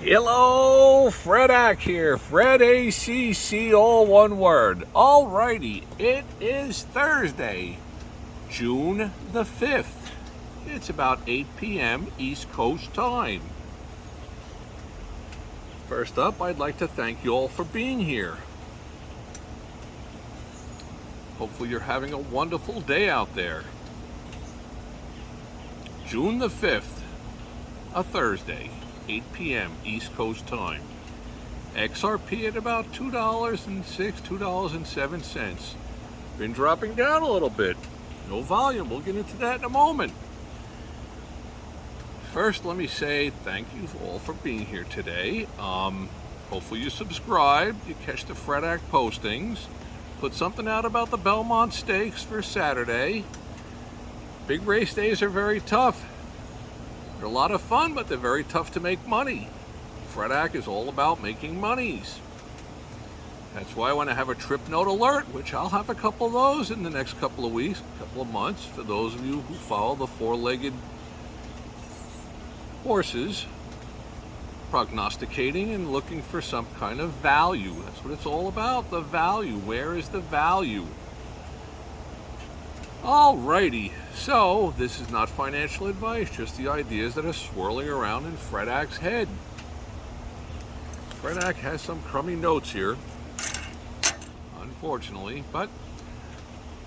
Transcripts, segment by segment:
Hello, Fredak here. Fred ACC, all one word. Alrighty, it is Thursday, June the 5th. It's about 8 p.m. East Coast time. First up, I'd like to thank you all for being here. Hopefully you're having a wonderful day out there. June the 5th, a Thursday. 8 p.m. East Coast time. XRP at about $2.06, $2.07. Been dropping down a little bit. No volume. We'll get into that in a moment. First, let me say thank you all for being here today. Hopefully you subscribe, you catch the Fredak postings, put something out about the Belmont Stakes for Saturday. Big race days are very tough. They're a lot of fun, but they're very tough to make money. Fredak is all about making monies. That's why I want to have a trip note alert, which I'll have a couple of those in the next couple of weeks, couple of months, for those of you who follow the four-legged horses, prognosticating and looking for some kind of value. That's what it's all about, the value. Where is the value? Alrighty, so this is not financial advice, just the ideas that are swirling around in Fredak's head. Fredak has some crummy notes here, unfortunately, but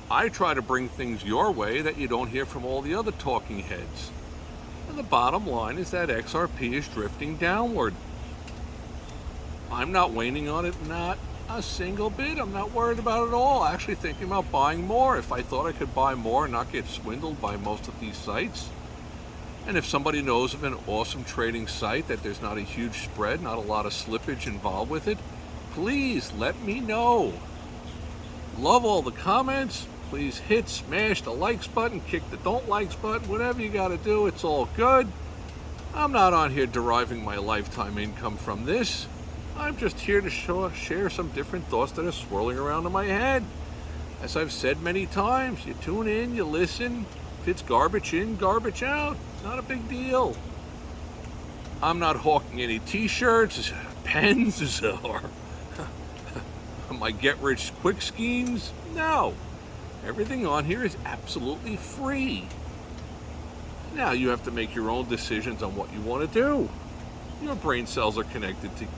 I try to bring things your way that you don't hear from all the other talking heads. And the bottom line is that XRP is drifting downward. I'm not waning on it, not a single bit. I'm not worried about it at all. Actually thinking about buying more if I thought I could buy more and not get swindled by most of these sites. And if somebody knows of an awesome trading site that there's not a huge spread, not a lot of slippage involved with it, please let me know. Love all the comments. Please smash the likes button, kick the don't likes button, whatever you got to do. It's all good. I'm not on here deriving my lifetime income from this. I'm just here to share some different thoughts that are swirling around in my head. As I've said many times, you tune in, you listen. If it's garbage in, garbage out, not a big deal. I'm not hawking any t-shirts, pens, or my get-rich-quick schemes. No. Everything on here is absolutely free. Now you have to make your own decisions on what you want to do. Your brain cells are connected to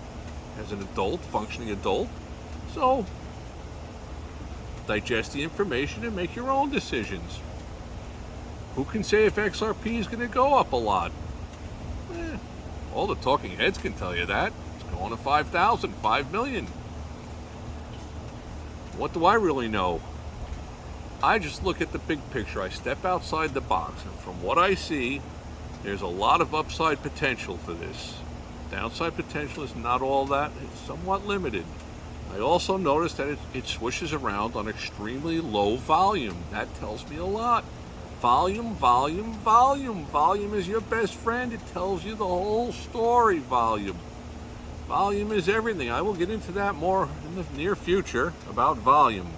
as an adult, functioning adult. So, digest the information and make your own decisions. Who can say if XRP is going to go up a lot? All the talking heads can tell you that. It's going to 5,000, 5 million. What do I really know? I just look at the big picture. I step outside the box, and from what I see, there's a lot of upside potential for this. Downside potential is not all that. It's somewhat limited. I also noticed that it swishes around on extremely low volume. That tells me a lot. Volume, volume, volume. Volume is your best friend. It tells you the whole story, volume. Volume is everything. I will get into that more in the near future about volume.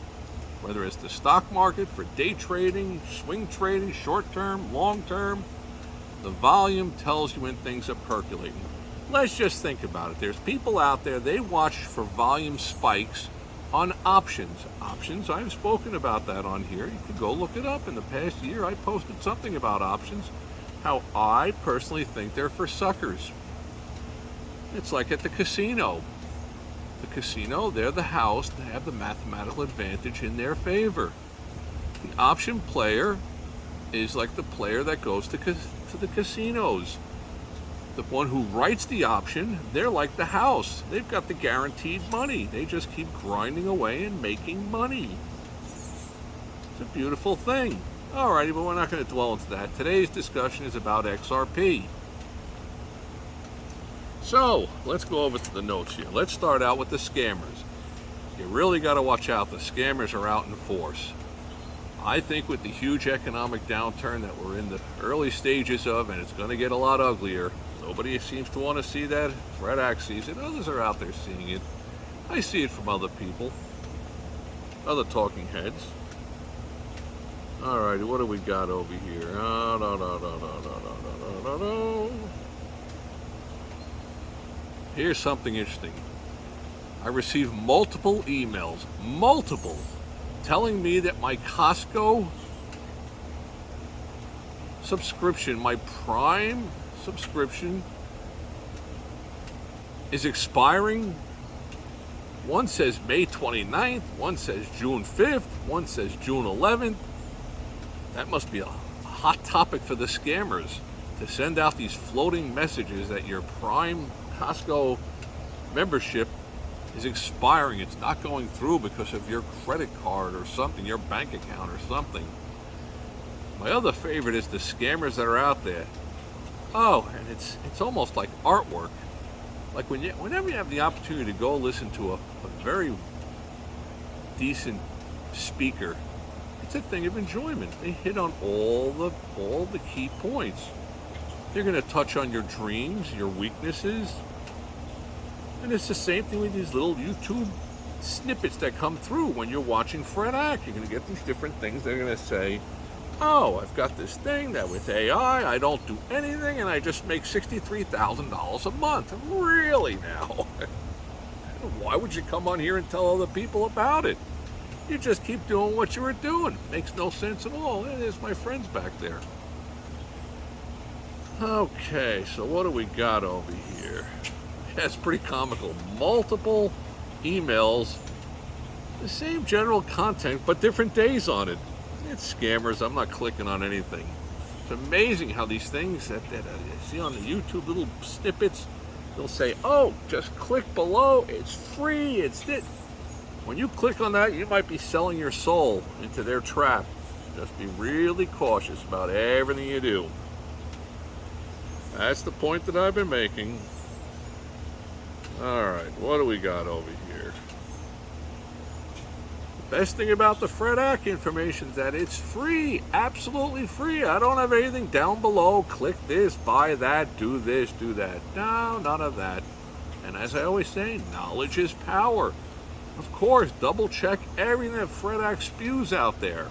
Whether it's the stock market for day trading, swing trading, short term, long term, the volume tells you when things are percolating. Let's just think about it. There's people out there, they watch for volume spikes on options. Options, I've spoken about that on here. You can go look it up. In the past year, I posted something about options, how I personally think they're for suckers. It's like at the casino. The casino, they're the house, they have the mathematical advantage in their favor. The option player is like the player that goes to the casinos. The one who writes the option, they're like the house. They've got the guaranteed money. They just keep grinding away and making money. It's a beautiful thing. Alrighty, but we're not going to dwell into that. Today's discussion is about XRP. So, let's go over to the notes here. Let's start out with the scammers. You really got to watch out. The scammers are out in force. I think with the huge economic downturn that we're in the early stages of, and it's going to get a lot uglier, nobody seems to want to see that. Fredak sees it. Others are out there seeing it. I see it from other people, other talking heads. Alrighty, what do we got over here? Here's something interesting. I received multiple emails, multiple, telling me that my Costco subscription, my Prime subscription, is expiring. One says May 29th, one says June 5th, one says June 11th. That must be a hot topic for the scammers, to send out these floating messages that your Prime Costco membership is expiring. It's not going through because of your credit card or something, your bank account or something. My other favorite is the scammers that are out there. Oh, and it's almost like artwork. Like whenever you have the opportunity to go listen to a very decent speaker, it's a thing of enjoyment. They hit on all the key points. They're going to touch on your dreams, your weaknesses. And it's the same thing with these little YouTube snippets that come through when you're watching Fred Ack. You're going to get these different things. They're going to say, oh, I've got this thing that with AI, I don't do anything, and I just make $63,000 a month. Really now? Why would you come on here and tell other people about it? You just keep doing what you were doing. Makes no sense at all. There's my friends back there. Okay, so what do we got over here? That's pretty comical. Multiple emails, the same general content, but different days on it. It's scammers. I'm not clicking on anything. It's amazing how these things that you see on the YouTube, little snippets, they'll say, oh, just click below. It's free. It's it. When you click on that, you might be selling your soul into their trap. Just be really cautious about everything you do. That's the point that I've been making. All right, what do we got over here? The best thing about the Fred Ack information is that it's free, absolutely free. I don't have anything down below. Click this, buy that, do this, do that. No, none of that. And as I always say, knowledge is power. Of course, double check everything that Fred Ack spews out there.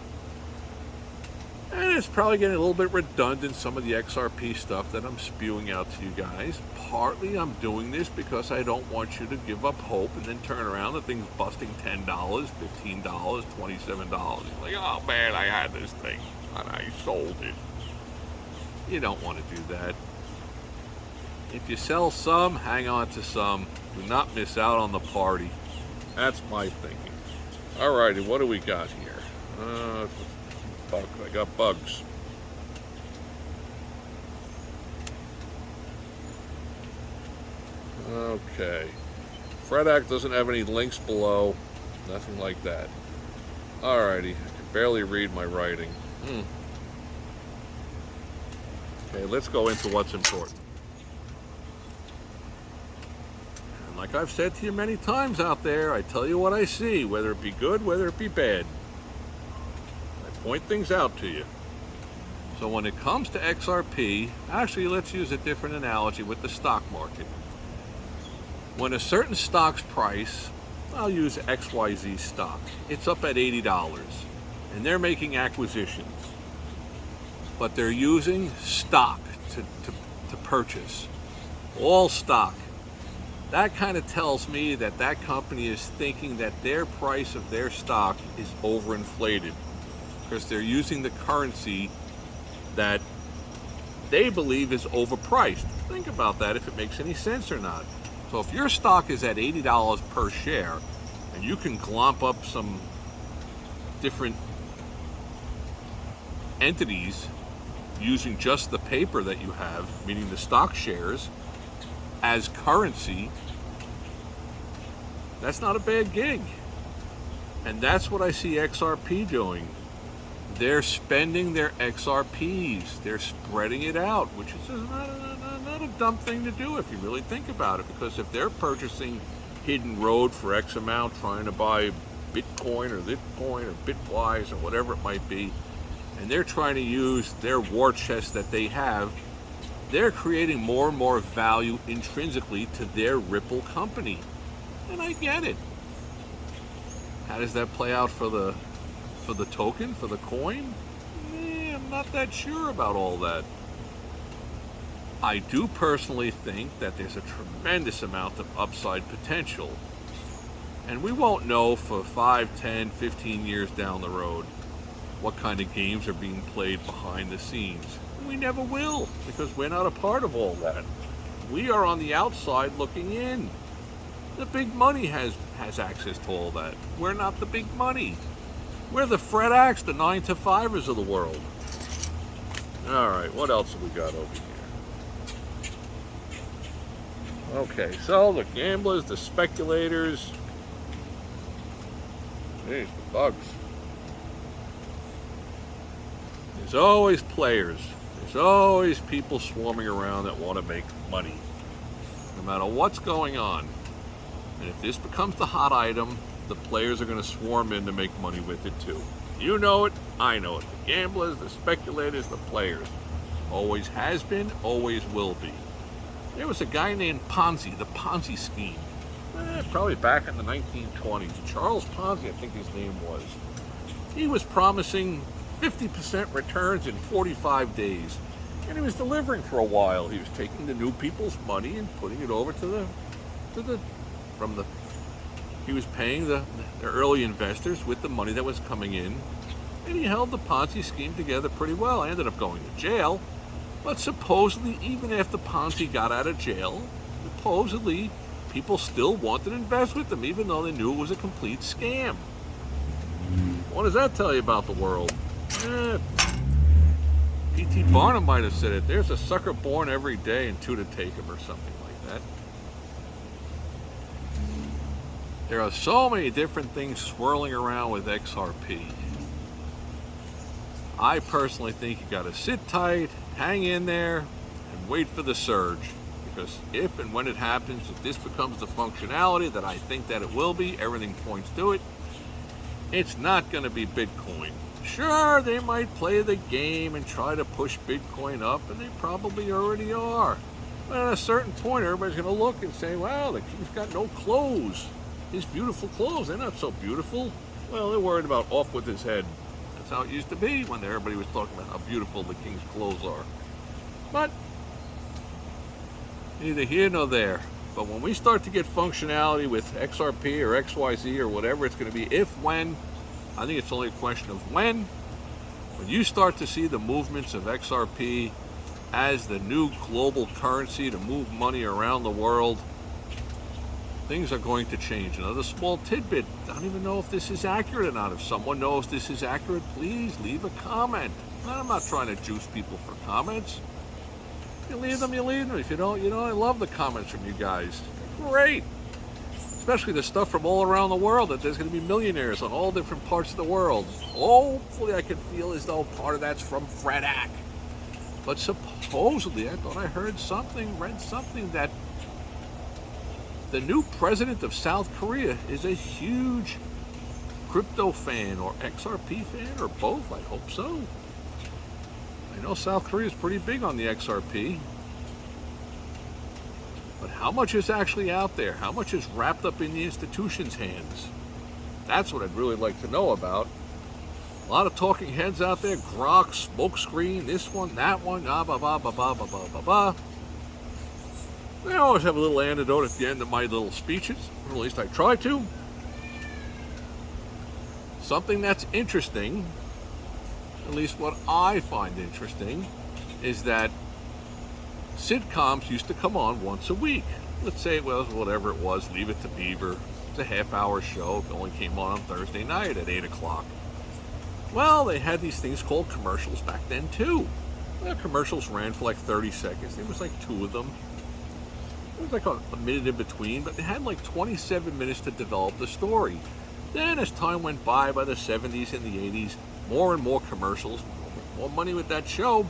And it's probably getting a little bit redundant, some of the XRP stuff that I'm spewing out to you guys. Partly I'm doing this because I don't want you to give up hope and then turn around and things busting $10, $15, $27. You're like, oh man, I had this thing and I sold it. You don't want to do that. If you sell some, hang on to some. Do not miss out on the party. That's my thinking. Alrighty, what do we got here? I got bugs. Okay. Fred Ack doesn't have any links below. Nothing like that. Alrighty. I can barely read my writing. Okay, let's go into what's important. And like I've said to you many times out there, I tell you what I see, whether it be good, whether it be bad. Point things out to you. So when it comes to XRP, actually let's use a different analogy with the stock market. When a certain stock's price, I'll use XYZ stock, it's up at $80 and they're making acquisitions, but they're using stock to purchase, all stock. That kind of tells me that that company is thinking that their price of their stock is overinflated, because they're using the currency that they believe is overpriced. Think about that, if it makes any sense or not. So if your stock is at $80 per share, and you can glomp up some different entities using just the paper that you have, meaning the stock shares, as currency, that's not a bad gig. And that's what I see XRP doing. They're spending their XRPs. They're spreading it out, which is not a dumb thing to do if you really think about it. Because if they're purchasing Hidden Road for X amount, trying to buy Bitcoin or Bitcoin or Bitwise or whatever it might be, and they're trying to use their war chest that they have, they're creating more and more value intrinsically to their Ripple company. And I get it. How does that play out for the token, for the coin? I'm not that sure about all that. I do personally think that there's a tremendous amount of upside potential. And we won't know for 5, 10, 15 years down the road what kind of games are being played behind the scenes. We never will, because we're not a part of all that. We are on the outside looking in. The big money has access to all that. We're not the big money. We're the Fred Axe, the 9-to-5ers of the world. All right, what else have we got over here? Okay, so the gamblers, the speculators. Jeez, the bugs. There's always players. There's always people swarming around that want to make money, no matter what's going on. And if this becomes the hot item, the players are going to swarm in to make money with it too. You know it, I know it. The gamblers, the speculators, the players. Always has been, always will be. There was a guy named Ponzi, the Ponzi scheme. Probably back in the 1920s. Charles Ponzi, I think his name was. He was promising 50% returns in 45 days. And he was delivering for a while. He was taking the new people's money and putting it over he was paying the early investors with the money that was coming in. And he held the Ponzi scheme together pretty well. I ended up going to jail. But supposedly, even after Ponzi got out of jail, supposedly people still wanted to invest with them, even though they knew it was a complete scam. What does that tell you about the world? P.T. Barnum might have said it. There's a sucker born every day and two to take him, or something like that. There are so many different things swirling around with XRP. I personally think you got to sit tight, hang in there, and wait for the surge. Because if and when it happens, if this becomes the functionality that I think that it will be, everything points to it, it's not going to be Bitcoin. Sure, they might play the game and try to push Bitcoin up, and they probably already are. But at a certain point, everybody's going to look and say, wow, the king's got no clothes. His beautiful clothes, they're not so beautiful. Well, they're worried about off with his head. That's how it used to be when everybody was talking about how beautiful the king's clothes are. But neither here nor there. But when we start to get functionality with XRP or XYZ or whatever it's going to be, when, I think it's only a question of when you start to see the movements of XRP as the new global currency to move money around the world, things are going to change. Another small tidbit, I don't even know if this is accurate or not. If someone knows this is accurate, please leave a comment. I'm not trying to juice people for comments. You leave them, you leave them. If you don't, I love the comments from you guys. They're great. Especially the stuff from all around the world, that there's going to be millionaires on all different parts of the world. Hopefully I can feel as though part of that's from Fred Axe. But supposedly, I thought I read something that the new president of South Korea is a huge crypto fan, or XRP fan, or both. I hope so. I know South Korea is pretty big on the XRP. But how much is actually out there? How much is wrapped up in the institution's hands? That's what I'd really like to know about. A lot of talking heads out there, grok, smokescreen, this one, that one, blah, blah, blah, blah, blah, blah, blah, blah. I always have a little anecdote at the end of my little speeches, or at least I try to. Something that's interesting, at least what I find interesting, is that sitcoms used to come on once a week. Let's say it was whatever it was, Leave It to Beaver. It's a half-hour show. It only came on Thursday night at 8 o'clock. Well, they had these things called commercials back then, too. The commercials ran for like 30 seconds. There was like 2 of them. It was like a minute in between, but they had like 27 minutes to develop the story. Then as time went by the 70s and the 80s, more and more commercials, more money with that show.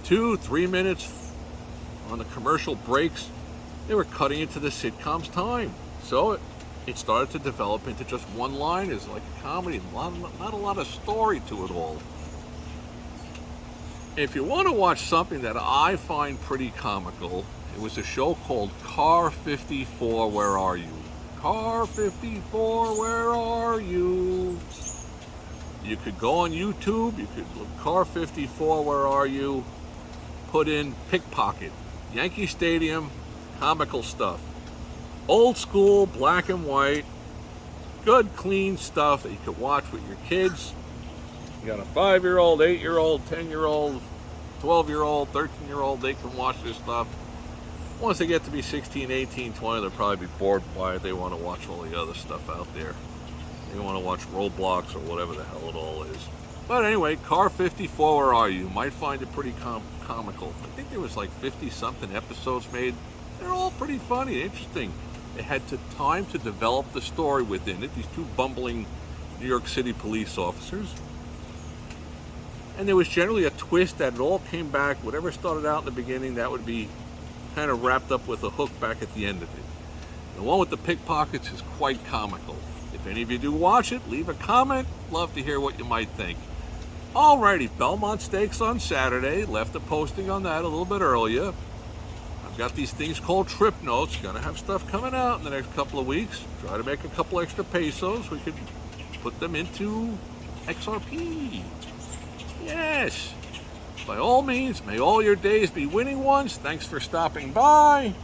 2-3 minutes on the commercial breaks, they were cutting into the sitcom's time. So it started to develop into just one-liners, like a comedy, not a lot of story to it all. If you want to watch something that I find pretty comical, it was a show called Car 54, Where Are You? Car 54, where are you? You could go on YouTube, you could look Car 54, Where Are You? put in Pickpocket, Yankee Stadium, comical stuff. Old school, black and white, good, clean stuff that you could watch with your kids. You got a 5-year-old, 8-year-old, 10-year-old, 12-year-old, 13-year-old, they can watch this stuff. Once they get to be 16, 18, 20, they'll probably be bored by it. They want to watch all the other stuff out there. They want to watch Roblox or whatever the hell it all is. But anyway, Car 54, where are you? Might find it pretty comical. I think there was like 50-something episodes made. They're all pretty funny, interesting. They had time to develop the story within it, these two bumbling New York City police officers. And there was generally a twist that it all came back. Whatever started out in the beginning, that would be kind of wrapped up with a hook back at the end of it. The one with the pickpockets is quite comical. If any of you do watch it, leave a comment. Love to hear what you might think. Alrighty, Belmont Stakes on Saturday. Left a posting on that a little bit earlier. I've got these things called trip notes. Gonna have stuff coming out in the next couple of weeks. Try to make a couple extra pesos. We could put them into XRP. Yes. By all means, may all your days be winning ones. Thanks for stopping by.